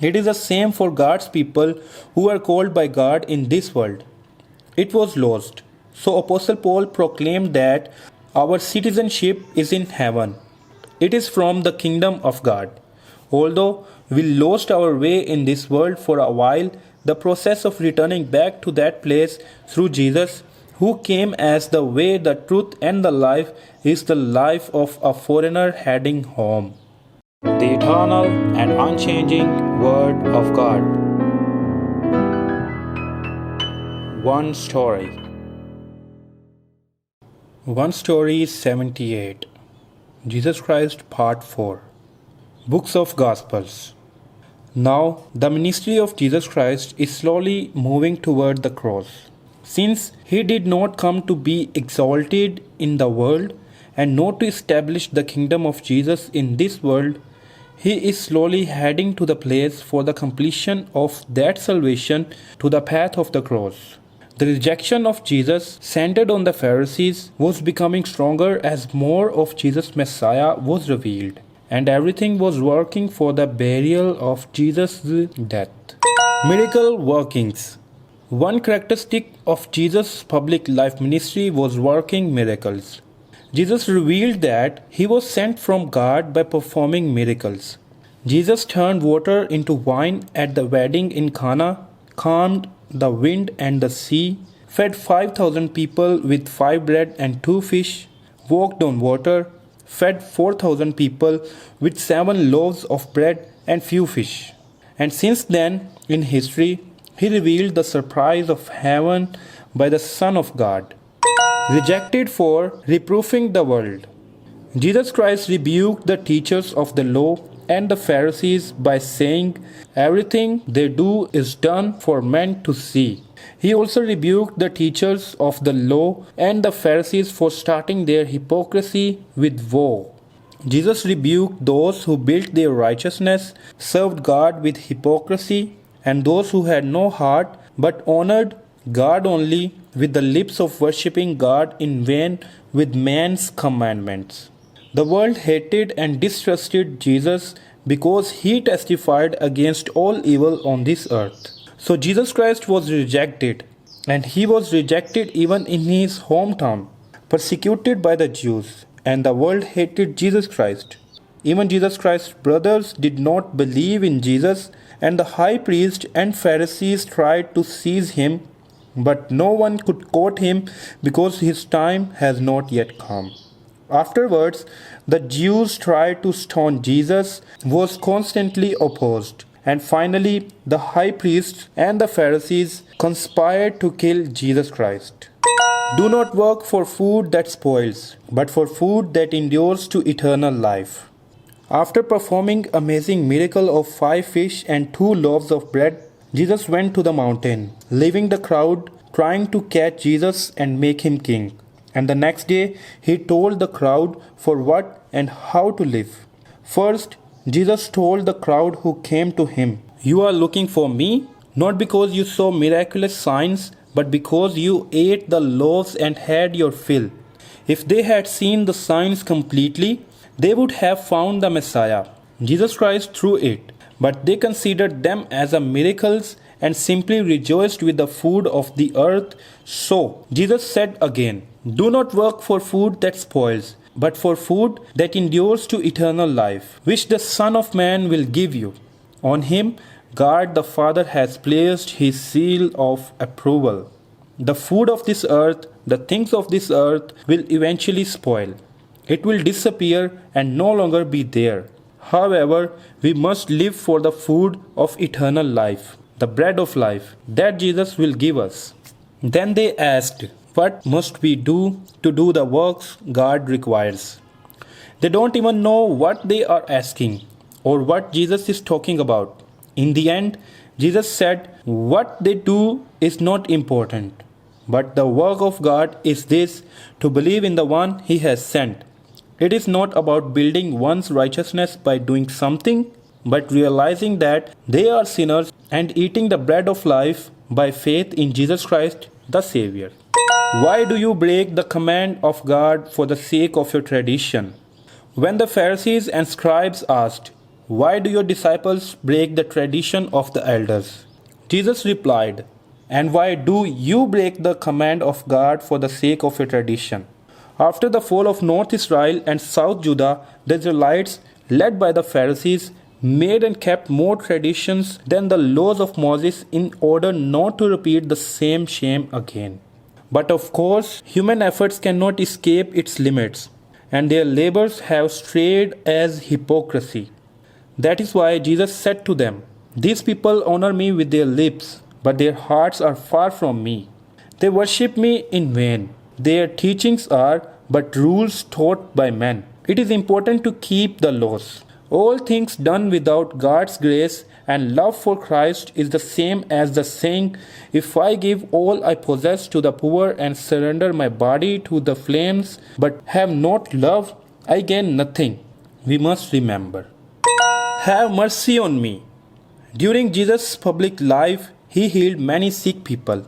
It is the same for God's people who are called by God in this world. It was lost. So Apostle Paul proclaimed that our citizenship is in heaven. It is from the kingdom of God. Although we lost our way in this world for a while, the process of returning back to that place through Jesus, who came as the way, the truth, and the life, is the life of a foreigner heading home. The eternal and unchanging Word of God. One story. One story is 78. Jesus Christ Part 4. Books of Gospels. Now, the ministry of Jesus Christ is slowly moving toward the cross. Since he did not come to be exalted in the world and not to establish the kingdom of Jesus in this world, he is slowly heading to the place for the completion of that salvation to the path of the cross. The rejection of Jesus, centered on the Pharisees, was becoming stronger as more of Jesus' Messiah was revealed, and everything was working for the burial of Jesus' death. Miracle workings. One characteristic of Jesus' public life ministry was working miracles. Jesus revealed that he was sent from God by performing miracles. Jesus turned water into wine at the wedding in Cana, calmed the wind and the sea, fed 5,000 people with 5 bread and 2 fish, walked on water, fed 4,000 people with 7 loaves of bread and few fish. And since then, in history, he revealed the surprise of heaven by the Son of God. Rejected for reproofing the world. Jesus Christ rebuked the teachers of the law and the Pharisees by saying, everything they do is done for men to see. He also rebuked the teachers of the law and the Pharisees for starting their hypocrisy with woe. Jesus rebuked those who built their righteousness, served God with hypocrisy, and those who had no heart but honored God only with the lips of worshipping God in vain with man's commandments. The world hated and distrusted Jesus because he testified against all evil on this earth. So Jesus Christ was rejected, and he was rejected even in his hometown, persecuted by the Jews, and the world hated Jesus Christ. Even Jesus Christ's brothers did not believe in Jesus, and the high priest and Pharisees tried to seize him, but no one could quote him because his time has not yet come. Afterwards, the Jews tried to stone Jesus, was constantly opposed, and finally the high priests and the Pharisees conspired to kill Jesus Christ. Do not work for food that spoils, but for food that endures to eternal life. After performing amazing miracle of 5 fish and 2 loaves of bread, Jesus went to the mountain, leaving the crowd trying to catch Jesus and make him king. And the next day he told the crowd for what and how to live. First, Jesus told the crowd who came to him, "You are looking for me, not because you saw miraculous signs, but because you ate the loaves and had your fill." If they had seen the signs completely, they would have found the Messiah, Jesus Christ, through it. But they considered them as a miracles and simply rejoiced with the food of the earth. So Jesus said again, "Do not work for food that spoils, but for food that endures to eternal life, which the Son of Man will give you. On him God the Father has placed his seal of approval. The food of this earth, the things of this earth, will eventually spoil. It will disappear and no longer be there. However, we must live for the food of eternal life, the bread of life, that Jesus will give us." Then they asked, "What must we do to do the works God requires?" They don't even know what they are asking or what Jesus is talking about. In the end, Jesus said, what they do is not important, but the work of God is this, to believe in the one he has sent. It is not about building one's righteousness by doing something, but realizing that they are sinners and eating the bread of life by faith in Jesus Christ, the Savior. Why do you break the command of God for the sake of your tradition? When the Pharisees and scribes asked, why do your disciples break the tradition of the elders? Jesus replied, and why do you break the command of God for the sake of your tradition? After the fall of North Israel and South Judah, the Israelites, led by the Pharisees, made and kept more traditions than the laws of Moses in order not to repeat the same shame again. But of course, human efforts cannot escape its limits, and their labors have strayed as hypocrisy. That is why Jesus said to them, "These people honor me with their lips, but their hearts are far from me. They worship me in vain. Their teachings are but rules taught by men." It is important to keep the laws. All things done without God's grace and love for Christ is the same as the saying, "If I give all I possess to the poor and surrender my body to the flames, but have not love, I gain nothing." We must remember. Have mercy on me. During Jesus' public life, he healed many sick people.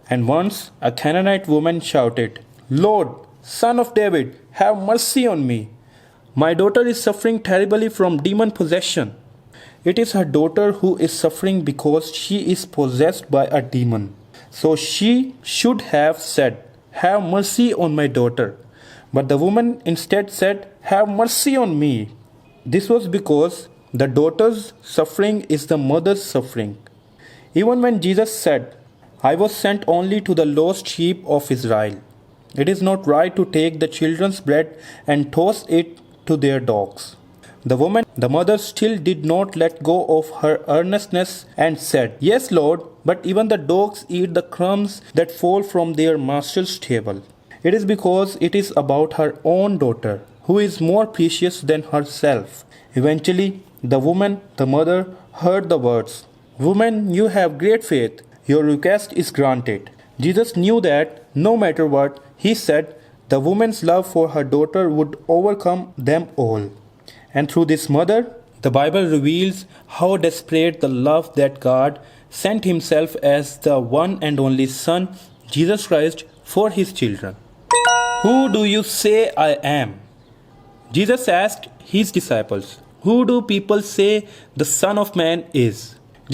And once a Canaanite woman shouted, "Lord, Son of David, have mercy on me. My daughter is suffering terribly from demon possession." It is her daughter who is suffering because she is possessed by a demon. So she should have said, "Have mercy on my daughter." But the woman instead said, "Have mercy on me." This was because the daughter's suffering is the mother's suffering. Even when Jesus said, "I was sent only to the lost sheep of Israel," it is not right to take the children's bread and toss it to their dogs. The mother still did not let go of her earnestness and said, "Yes, Lord, but even the dogs eat the crumbs that fall from their master's table." It is because it is about her own daughter, who is more precious than herself. Eventually, the mother, heard the words, "Woman, you have great faith. Your request is granted." Jesus knew that no matter what he said, the woman's love for her daughter would overcome them all. And through this mother, the Bible reveals how desperate the love that God sent himself as the one and only Son, Jesus Christ, for his children. Who do you say I am? Jesus asked his disciples, "Who do people say the Son of Man is?"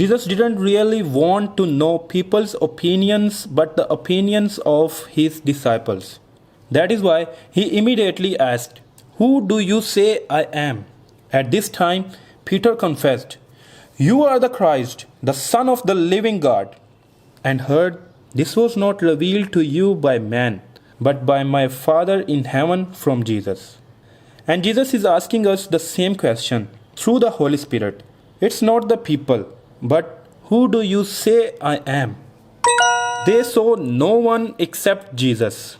Jesus didn't really want to know people's opinions, but the opinions of his disciples. That is why he immediately asked, "Who do you say I am?" At this time, Peter confessed, "You are the Christ, the Son of the living God," and heard, "This was not revealed to you by man, but by my Father in heaven," from Jesus. And Jesus is asking us the same question through the Holy Spirit. It's not the people, but who do you say I am? They saw no one except Jesus.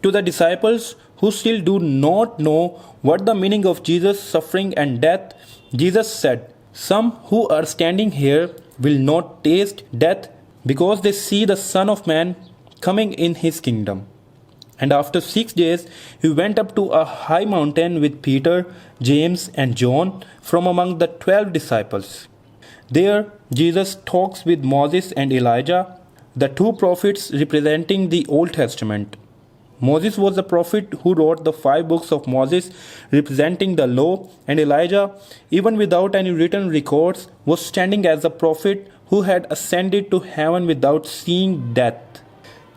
To the disciples who still do not know what the meaning of Jesus' suffering and death, Jesus said, "Some who are standing here will not taste death because they see the Son of Man coming in his kingdom." And after 6 days, he went up to a high mountain with Peter, James, and John from among the 12 disciples. There, Jesus talks with Moses and Elijah, the two prophets representing the Old Testament. Moses was the prophet who wrote the 5 books of Moses representing the law, and Elijah, even without any written records, was standing as a prophet who had ascended to heaven without seeing death.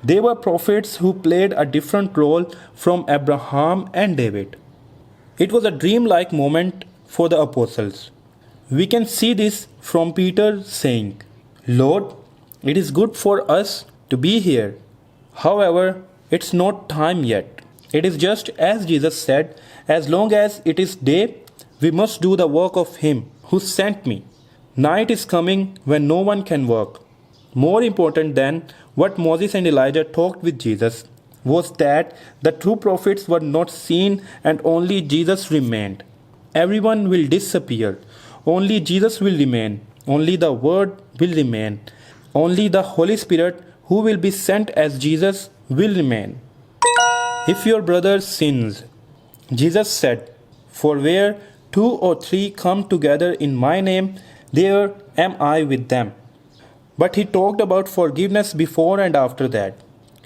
They were prophets who played a different role from Abraham and David. It was a dream-like moment for the apostles. We can see this from Peter saying, "Lord, it is good for us to be here. However, it's not time yet." It is just as Jesus said, "As long as it is day, we must do the work of him who sent me." Night is coming when no one can work. More important than what Moses and Elijah talked with Jesus was that the true prophets were not seen and only Jesus remained. Everyone will disappear. Only Jesus will remain. Only the Word will remain. Only the Holy Spirit, who will be sent as Jesus, will remain. If your brother sins, Jesus said, "For where 2 or 3 come together in my name, there am I with them." But he talked about forgiveness before and after that.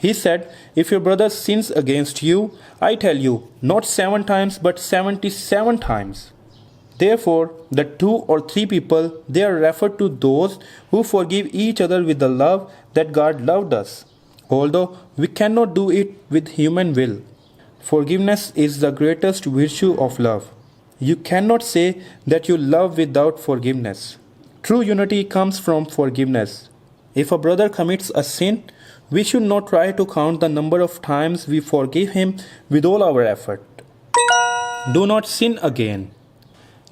He said, "If your brother sins against you, I tell you, not 7 times but 77 times." Therefore, the two or three people, they are referred to those who forgive each other with the love that God loved us, although we cannot do it with human will. Forgiveness is the greatest virtue of love. You cannot say that you love without forgiveness. True unity comes from forgiveness. If a brother commits a sin, we should not try to count the number of times we forgive him with all our effort. Do not sin again.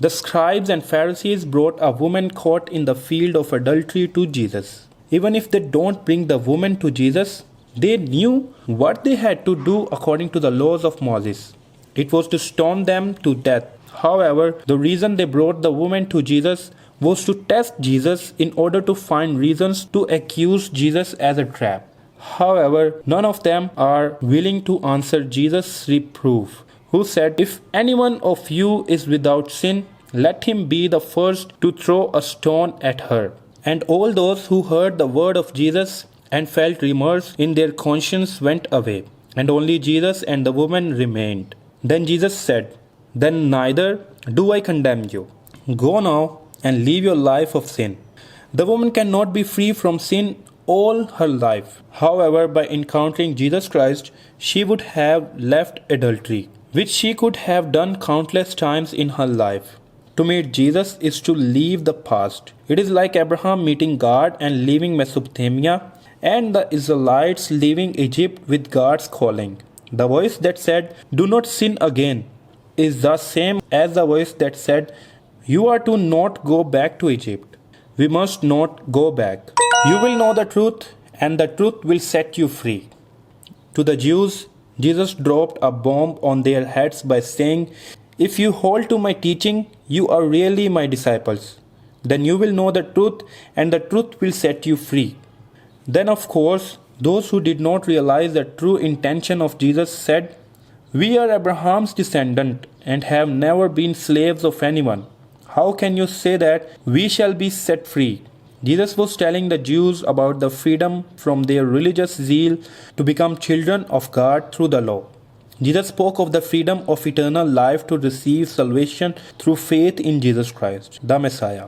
The scribes and Pharisees brought a woman caught in the field of adultery to Jesus. Even if they don't bring the woman to Jesus, they knew what they had to do according to the laws of Moses. It was to stone them to death. However, the reason they brought the woman to Jesus was to test Jesus in order to find reasons to accuse Jesus as a trap. However, none of them are willing to answer Jesus' reproof, who said, "If any one of you is without sin, let him be the first to throw a stone at her." And all those who heard the word of Jesus and felt remorse in their conscience went away, and only Jesus and the woman remained. Then Jesus said, "Then neither do I condemn you. Go now and live your life of sin." The woman cannot be free from sin all her life. However, by encountering Jesus Christ, she would have left adultery, which she could have done countless times in her life. To meet Jesus is to leave the past. It is like Abraham meeting God and leaving Mesopotamia, and the Israelites leaving Egypt with God's calling. The voice that said, "Do not sin again," is the same as the voice that said, "You are to not go back to Egypt." We must not go back. You will know the truth, and the truth will set you free. To the Jews, Jesus dropped a bomb on their heads by saying, "If you hold to my teaching, you are really my disciples. Then you will know the truth, and the truth will set you free." Then, of course, those who did not realize the true intention of Jesus said, "We are Abraham's descendant and have never been slaves of anyone. How can you say that we shall be set free?" Jesus was telling the Jews about the freedom from their religious zeal to become children of God through the law. Jesus spoke of the freedom of eternal life to receive salvation through faith in Jesus Christ, the Messiah.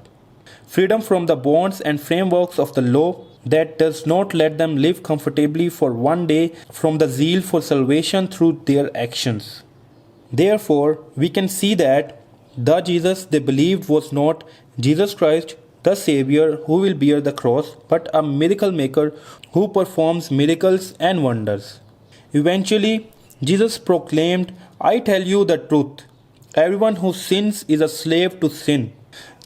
Freedom from the bonds and frameworks of the law that does not let them live comfortably for one day from the zeal for salvation through their actions. Therefore, we can see that the Jesus they believed was not Jesus Christ, the Savior who will bear the cross, but a miracle maker who performs miracles and wonders. Eventually, Jesus proclaimed, "I tell you the truth. Everyone who sins is a slave to sin.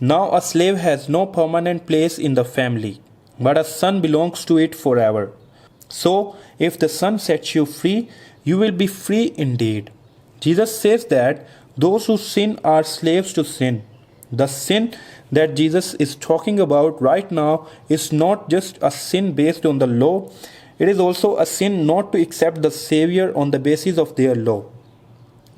Now a slave has no permanent place in the family, but a son belongs to it forever. So, if the Son sets you free, you will be free indeed." Jesus says that those who sin are slaves to sin. The sin that Jesus is talking about right now is not just a sin based on the law, it is also a sin not to accept the Savior on the basis of their law.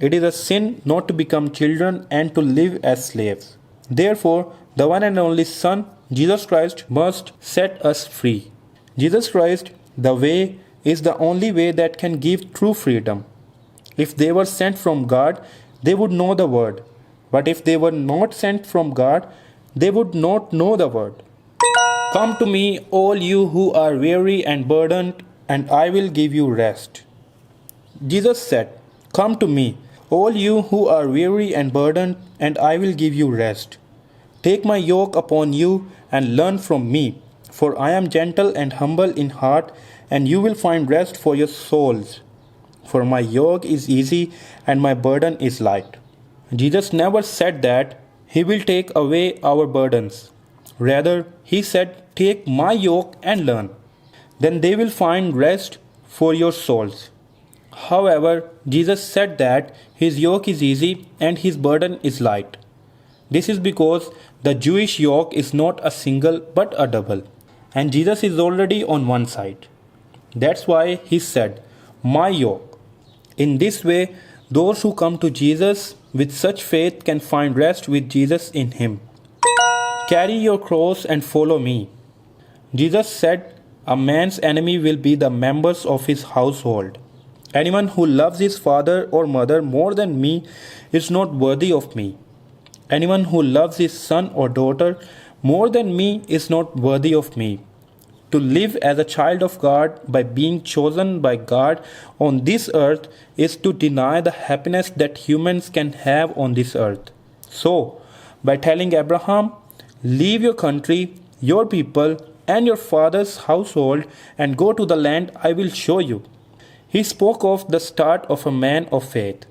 It is a sin not to become children and to live as slaves. Therefore, the one and only Son, Jesus Christ, must set us free. Jesus Christ, the way, is the only way that can give true freedom. If they were sent from God, they would know the word. But if they were not sent from God, they would not know the word. "Come to me, all you who are weary and burdened, and I will give you rest." Jesus said, "Come to me, all you who are weary and burdened, and I will give you rest. Take my yoke upon you and learn from me, for I am gentle and humble in heart, and you will find rest for your souls. For my yoke is easy and my burden is light." Jesus never said that He will take away our burdens. Rather, He said, "Take my yoke and learn. Then they will find rest for your souls." However, Jesus said that His yoke is easy and His burden is light. This is because the Jewish yoke is not a single but a double, and Jesus is already on one side. That's why He said, "My yoke." In this way, those who come to Jesus with such faith can find rest with Jesus in Him. "Carry your cross and follow me." Jesus said, "A man's enemy will be the members of his household. Anyone who loves his father or mother more than me is not worthy of me. Anyone who loves his son or daughter more than me is not worthy of me. To live as a child of God by being chosen by God on this earth is to deny the happiness that humans can have on this earth. So, by telling Abraham, leave your country, your people, and your father's household and go to the land I will show you, he spoke of the start of a man of faith.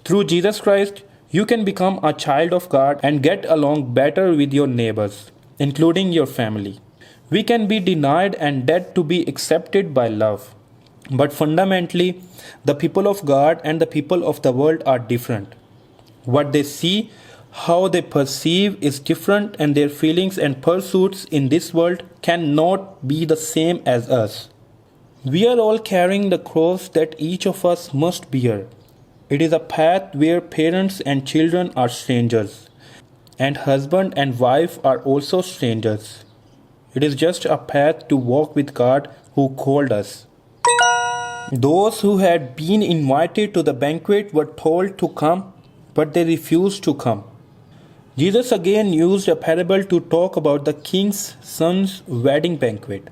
Through Jesus Christ, you can become a child of God and get along better with your neighbors, including your family. We can be denied and dead to be accepted by love. But fundamentally, the people of God and the people of the world are different. What they see, how they perceive is different, and their feelings and pursuits in this world cannot be the same as us. We are all carrying the cross that each of us must bear. It is a path where parents and children are strangers, and husband and wife are also strangers. It is just a path to walk with God who called us. Those who had been invited to the banquet were told to come, but they refused to come. Jesus again used a parable to talk about the king's son's wedding banquet.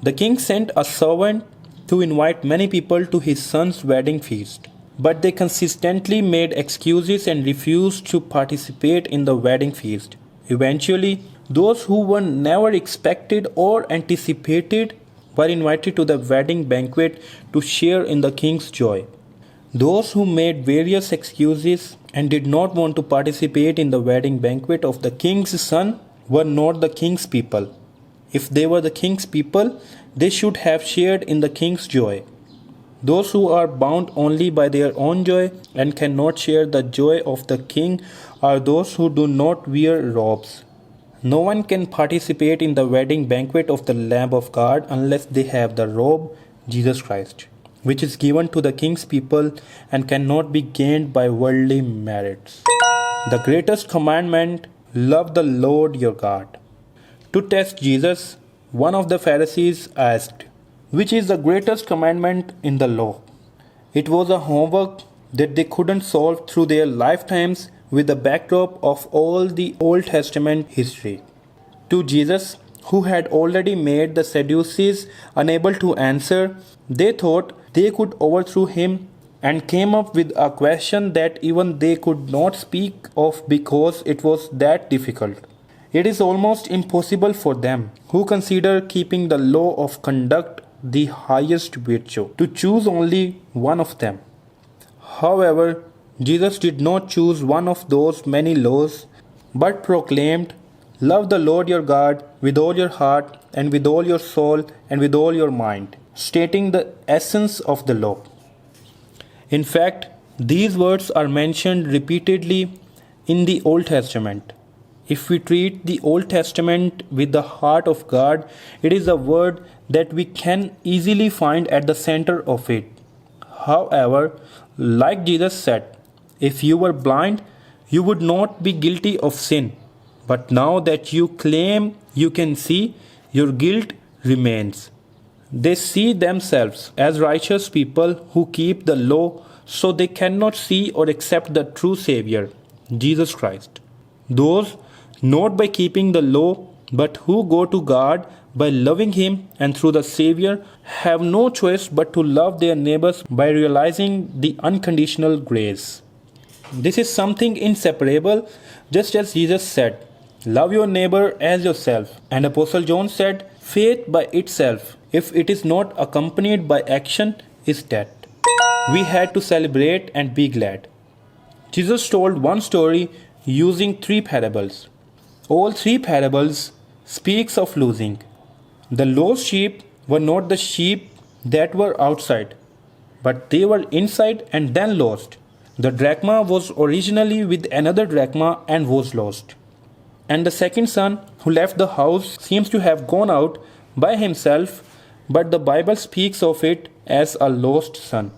The king sent a servant to invite many people to his son's wedding feast, but they consistently made excuses and refused to participate in the wedding feast. Eventually, those who were never expected or anticipated were invited to the wedding banquet to share in the king's joy. Those who made various excuses and did not want to participate in the wedding banquet of the king's son were not the king's people. If they were the king's people, they should have shared in the king's joy. Those who are bound only by their own joy and cannot share the joy of the king are those who do not wear robes. No one can participate in the wedding banquet of the Lamb of God unless they have the robe, Jesus Christ, which is given to the king's people and cannot be gained by worldly merits. The greatest commandment, love the Lord your God. To test Jesus, one of the Pharisees asked, which is the greatest commandment in the law? It was a homework that they couldn't solve through their lifetimes with the backdrop of all the Old Testament history. To Jesus, who had already made the Sadducees unable to answer, they thought they could overthrow him and came up with a question that even they could not speak of because it was that difficult. It is almost impossible for them, who consider keeping the law of conduct the highest virtue, to choose only one of them. However, Jesus did not choose one of those many laws, but proclaimed, love the Lord your God with all your heart and with all your soul and with all your mind, stating the essence of the law. In fact, these words are mentioned repeatedly in the Old Testament. If we treat the Old Testament with the heart of God, it is a word that we can easily find at the center of it. However, like Jesus said, if you were blind, you would not be guilty of sin. But now that you claim you can see, your guilt remains. They see themselves as righteous people who keep the law, so they cannot see or accept the true Savior, Jesus Christ. Those not by keeping the law, but who go to God by loving Him and through the Savior, have no choice but to love their neighbors by realizing the unconditional grace. This is something inseparable, just as Jesus said, love your neighbor as yourself. And Apostle John said, faith by itself, if it is not accompanied by action, is dead. We had to celebrate and be glad. Jesus told one story using 3 parables. All 3 parables speaks of losing. The lost sheep were not the sheep that were outside, but they were inside and then lost. The drachma was originally with another drachma and was lost. And the second son who left the house seems to have gone out by himself, but the Bible speaks of it as a lost son.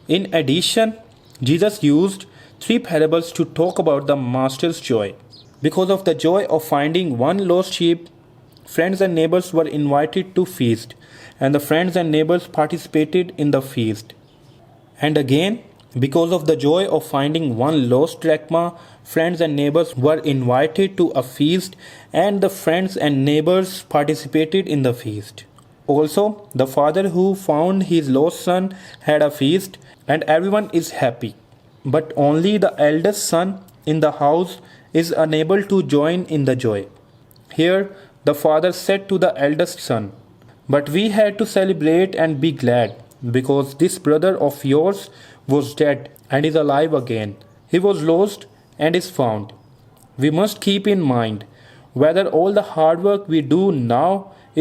In addition, Jesus used 3 parables to talk about the master's joy. Because of the joy of finding one lost sheep, friends and neighbors were invited to feast, and the friends and neighbors participated in the feast. And again, Because of the joy of finding one lost drachma, friends and neighbors were invited to a feast, and the friends and neighbors participated in the feast. Also, the father who found his lost son had a feast, and everyone is happy. But only the eldest son in the house is unable to join in the joy. Here, the father said to the eldest son, "But we had to celebrate and be glad, because this brother of yours was dead and is alive again. He was lost and is found." We must keep in mind whether all the hard work we do now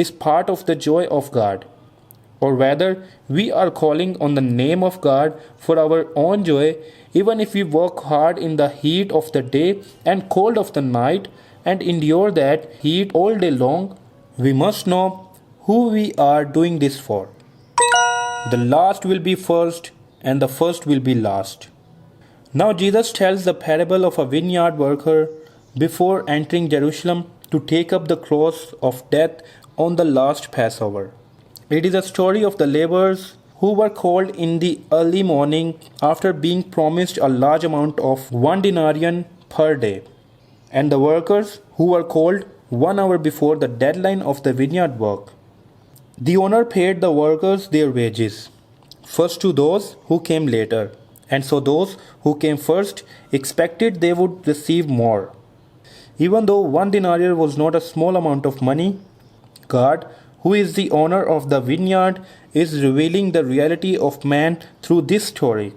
is part of the joy of God, or whether we are calling on the name of God for our own joy, even if we work hard in the heat of the day and cold of the night and endure that heat all day long. We must know who we are doing this for. The last will be first, and the first will be last. Now, Jesus tells the parable of a vineyard worker before entering Jerusalem to take up the cross of death on the last Passover. It is a story of the laborers who were called in the early morning after being promised a large amount of 1 denarius per day, and the workers who were called 1 hour before the deadline of the vineyard work. The owner paid the workers their wages, first to those who came later, and so those who came first expected they would receive more. Even though 1 denarius was not a small amount of money, God, who is the owner of the vineyard, is revealing the reality of man through this story.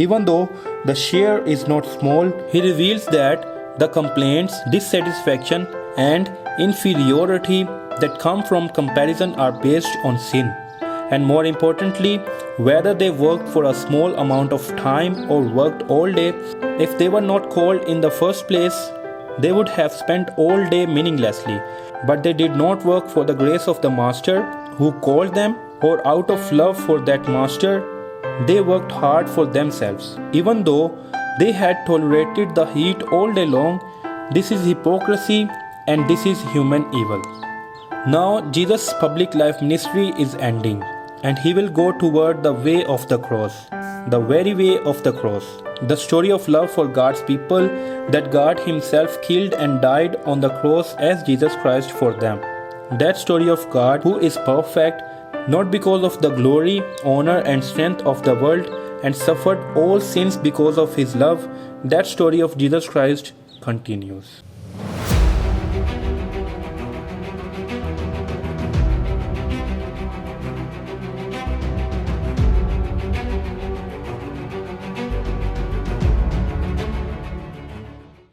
Even though the share is not small, he reveals that the complaints, dissatisfaction, and inferiority that come from comparison are based on sin. And more importantly, whether they worked for a small amount of time or worked all day, if they were not called in the first place, they would have spent all day meaninglessly. But they did not work for the grace of the Master who called them, or out of love for that Master, they worked hard for themselves. Even though they had tolerated the heat all day long, this is hypocrisy and this is human evil. Now, Jesus' public life ministry is ending, and he will go toward the way of the cross, the very way of the cross. The story of love for God's people, that God himself killed and died on the cross as Jesus Christ for them. That story of God who is perfect, not because of the glory, honor and strength of the world, and suffered all sins because of his love, that story of Jesus Christ continues.